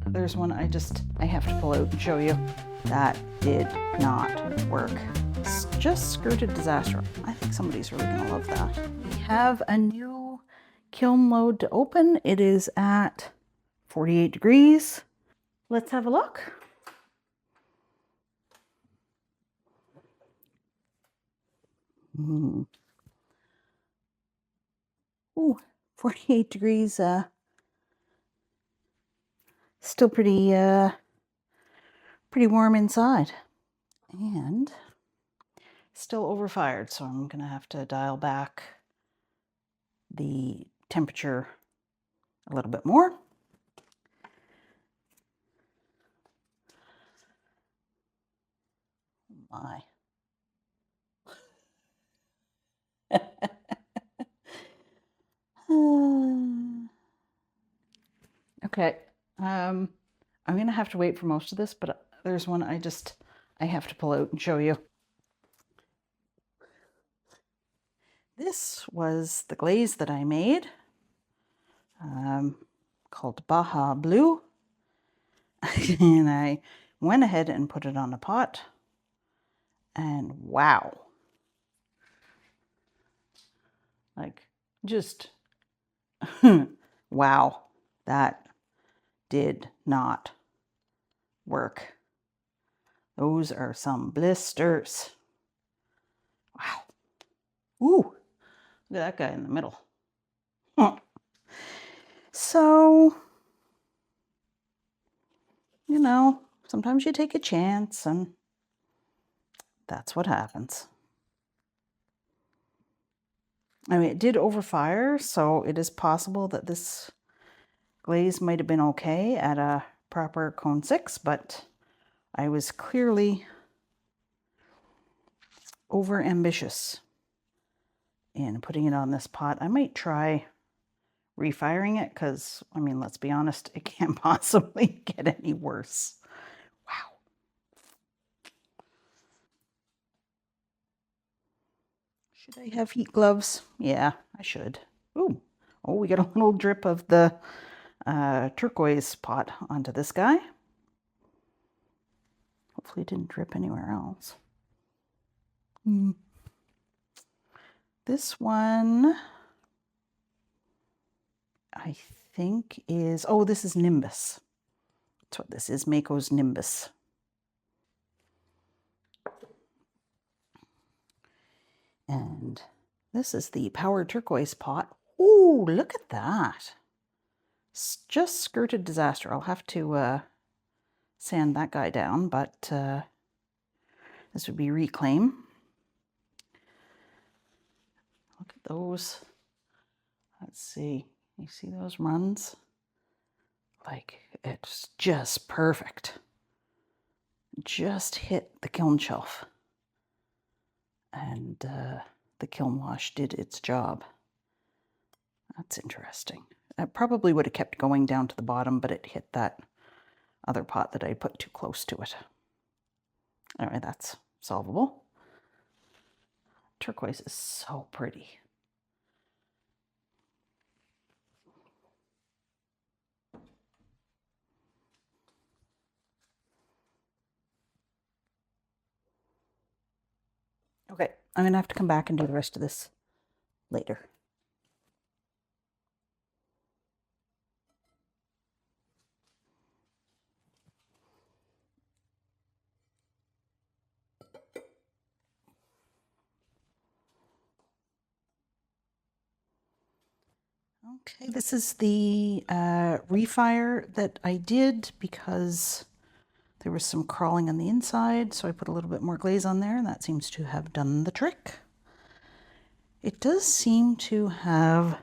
there's one I have to pull out and show you. That did not work. It's just skirted disaster. I think somebody's really gonna love that. We have a new kiln load to open. It is at 48 degrees. Let's have a look. Ooh, 48 degrees, still pretty warm inside. And still overfired, so I'm gonna have to dial back the temperature a little bit more. My. Okay, I'm gonna have to wait for most of this, but there's one I have to pull out and show you. This was the glaze that I made, called Baja Blue, and I went ahead and put it on a pot, and wow, like just wow, that did not work. Those are some blisters. Wow. Ooh, look at that guy in the middle. So, you know, sometimes you take a chance and that's what happens. I mean, it did overfire, so it is possible that this glaze might have been okay at a proper cone 6, but I was clearly over ambitious in putting it on this pot. I might try refiring it because, I mean, let's be honest, it can't possibly get any worse. Wow. Should I have heat gloves? Yeah, I should. Ooh. Oh, we got a little drip of the turquoise pot onto this guy. Hopefully it didn't drip anywhere else. This one, I think is, oh, this is Nimbus. That's what this is, Mako's Nimbus. And this is the Power Turquoise pot. Ooh, look at that. It's just skirted disaster. I'll have to sand that guy down, but this would be Reclaim. Look at those. Let's see. You see those runs? Like, it's just perfect. Just hit the kiln shelf. And the kiln wash did its job. That's interesting. I probably would have kept going down to the bottom, but it hit that other pot that I put too close to it. Anyway, that's solvable. Turquoise is so pretty. Okay, I'm gonna have to come back and do the rest of this later. Okay, this is the refire that I did because there was some crawling on the inside, so I put a little bit more glaze on there, and that seems to have done the trick. It does seem to have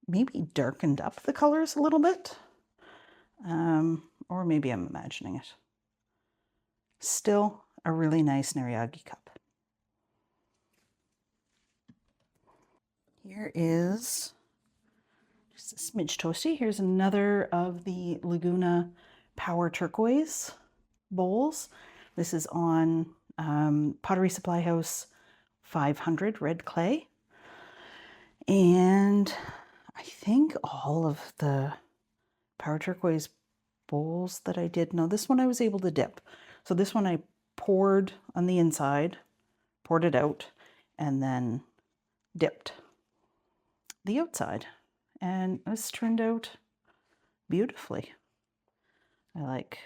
maybe darkened up the colors a little bit, or maybe I'm imagining it. Still a really nice Nariagi cup. Here is just a smidge toasty. Here's another of the Laguna Power Turquoise bowls. This is on Pottery Supply House 500 red clay. And think all of the powder turquoise bowls that I did, no, this one I was able to dip. So this one I poured on the inside, poured it out, and then dipped the outside. And this turned out beautifully. I like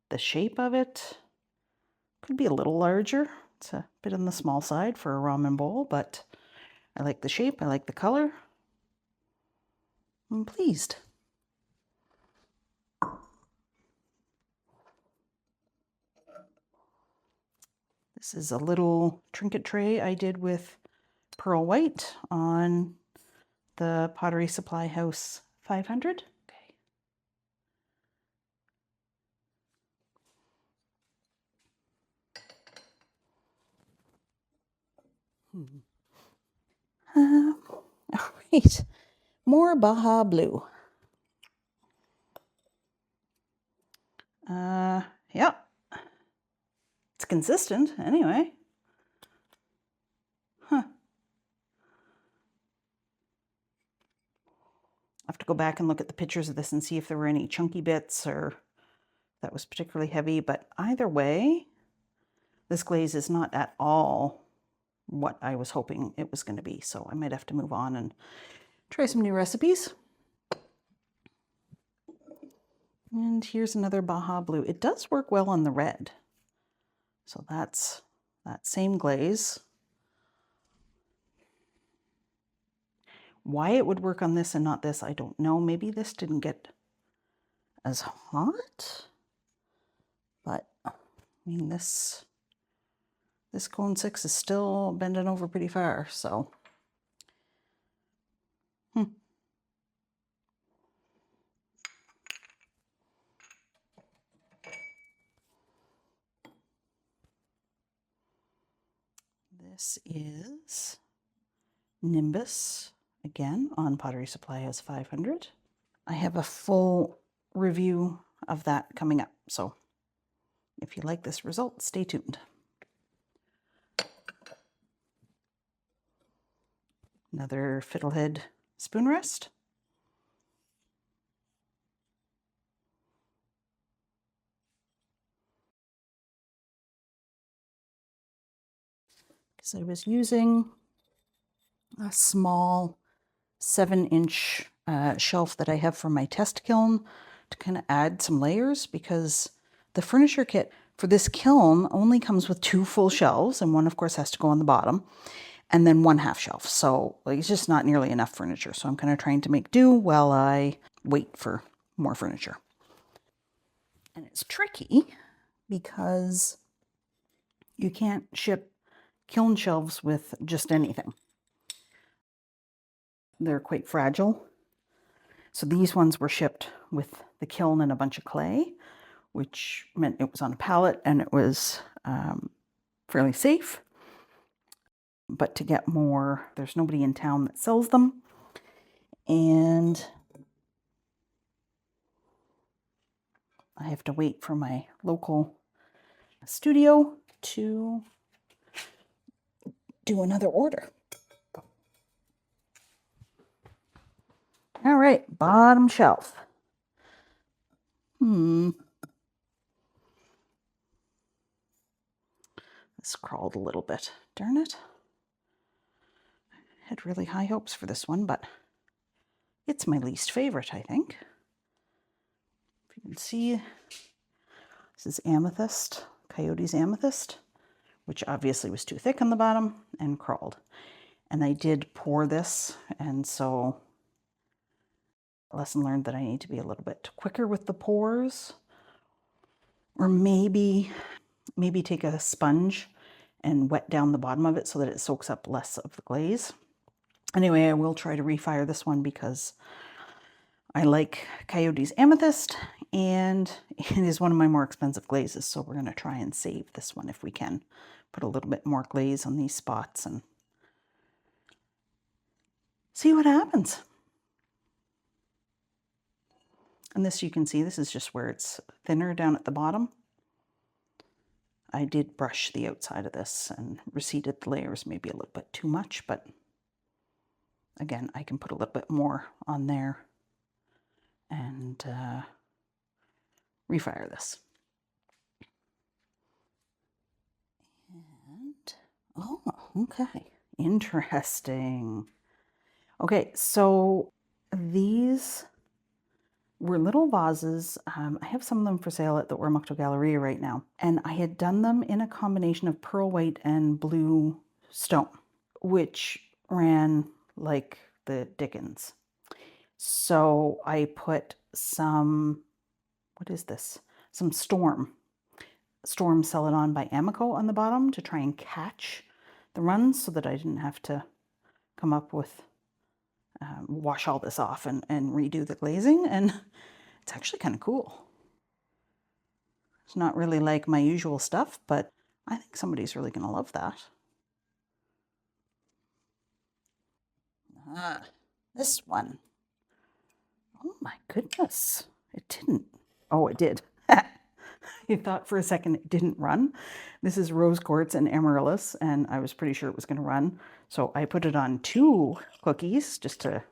the shape of it. Could be a little larger. It's a bit on the small side for a ramen bowl, but I like the shape, I like the color. I'm pleased. This is a little trinket tray I did with pearl white on the Pottery Supply House 500. Okay. All right, more Baja Blue. Yeah, it's consistent anyway. Huh. I have to go back and look at the pictures of this and see if there were any chunky bits or that was particularly heavy, but either way, this glaze is not at all what I was hoping it was going to be, so I might have to move on and try some new recipes. And here's another Baja Blue. It does work well on the red. So that's that same glaze. Why it would work on this and not this, I don't know. Maybe this didn't get as hot. But, I mean, this cone 6 is still bending over pretty far, so. This is Nimbus, again, on Pottery Supply House 500. I have a full review of that coming up, so if you like this result, stay tuned. Another fiddlehead spoon rest. Because I was using a small 7-inch shelf that I have for my test kiln to kind of add some layers, because the furniture kit for this kiln only comes with 2 full shelves, and one of course has to go on the bottom, and then 1 half shelf. So like, it's just not nearly enough furniture. So I'm kind of trying to make do while I wait for more furniture. And it's tricky because you can't ship kiln shelves with just anything. They're quite fragile. So these ones were shipped with the kiln and a bunch of clay, which meant it was on a pallet and it was fairly safe. But to get more, there's nobody in town that sells them. And I have to wait for my local studio to do another order. All right, bottom shelf. This crawled a little bit. Darn it. I had really high hopes for this one, but it's my least favorite, I think. If you can see, this is amethyst, Coyote's amethyst, which obviously was too thick on the bottom and crawled. And I did pour this, and so lesson learned that I need to be a little bit quicker with the pours, or maybe take a sponge and wet down the bottom of it so that it soaks up less of the glaze. Anyway, I will try to refire this one because I like Coyote's amethyst and it is one of my more expensive glazes, so we're going to try and save this one if we can. Put a little bit more glaze on these spots and see what happens. And this, you can see, this is just where it's thinner down at the bottom. I did brush the outside of this and receded the layers maybe a little bit too much, but again, I can put a little bit more on there and refire this. And, oh, okay, interesting. Okay, so these were little vases. I have some of them for sale at the Ormocto Galleria right now. And I had done them in a combination of pearl white and blue stone, which ran like the dickens. So I put some, what is this? Some Storm Celadon by Amico on the bottom to try and catch the runs so that I didn't have to come up with, wash all this off and redo the glazing. And it's actually kind of cool. It's not really like my usual stuff, but I think somebody's really going to love that. Ah, this one. Oh my goodness. It didn't. Oh, it did. You thought for a second it didn't run. This is rose quartz and amaryllis, and I was pretty sure it was going to run. So I put it on 2 cookies just to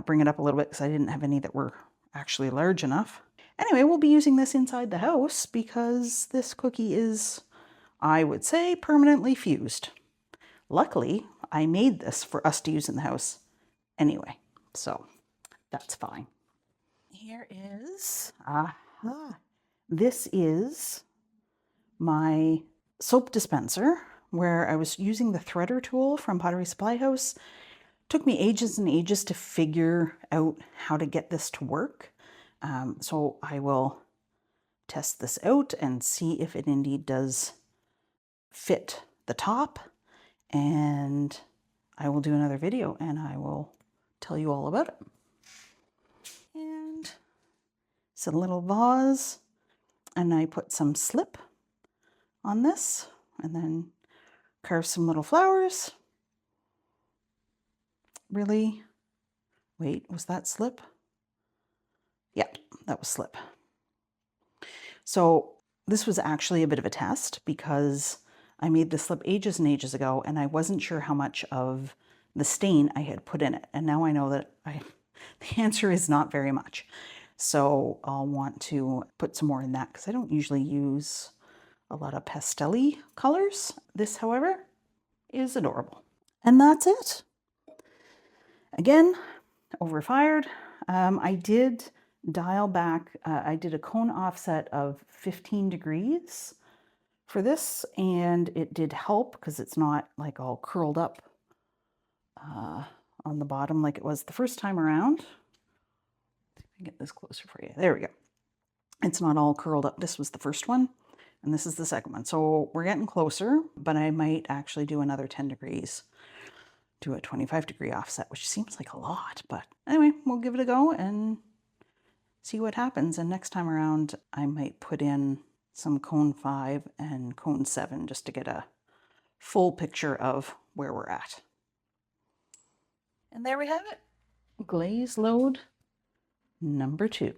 bring it up a little bit because I didn't have any that were actually large enough. Anyway, we'll be using this inside the house because this cookie is, I would say, permanently fused. Luckily, I made this for us to use in the house anyway, so that's fine. Here is, this is my soap dispenser where I was using the threader tool from Pottery Supply House. Took me ages and ages to figure out how to get this to work. So I will test this out and see if it indeed does fit the top. And I will do another video and I will tell you all about it. And it's a little vase. And I put some slip on this and then carve some little flowers. Really? Wait, was that slip? Yep, that was slip. So this was actually a bit of a test because I made the slip ages and ages ago and I wasn't sure how much of the stain I had put in it. And now I know that the answer is not very much. So I'll want to put some more in that because I don't usually use a lot of pastel-y colors. This, however, is adorable. And that's it. Again, overfired. I did dial back, I did a cone offset of 15 degrees for this, and it did help because it's not like all curled up on the bottom like it was the first time around. Let me get this closer for you. There we go. It's not all curled up. This was the first one, and this is the second one. So we're getting closer, but I might actually do another 10 degrees. Do a 25-degree offset, which seems like a lot, but anyway, we'll give it a go and see what happens. And next time around, I might put in some cone 5 and cone 7 just to get a full picture of where we're at. And there we have it. Glaze load number 2.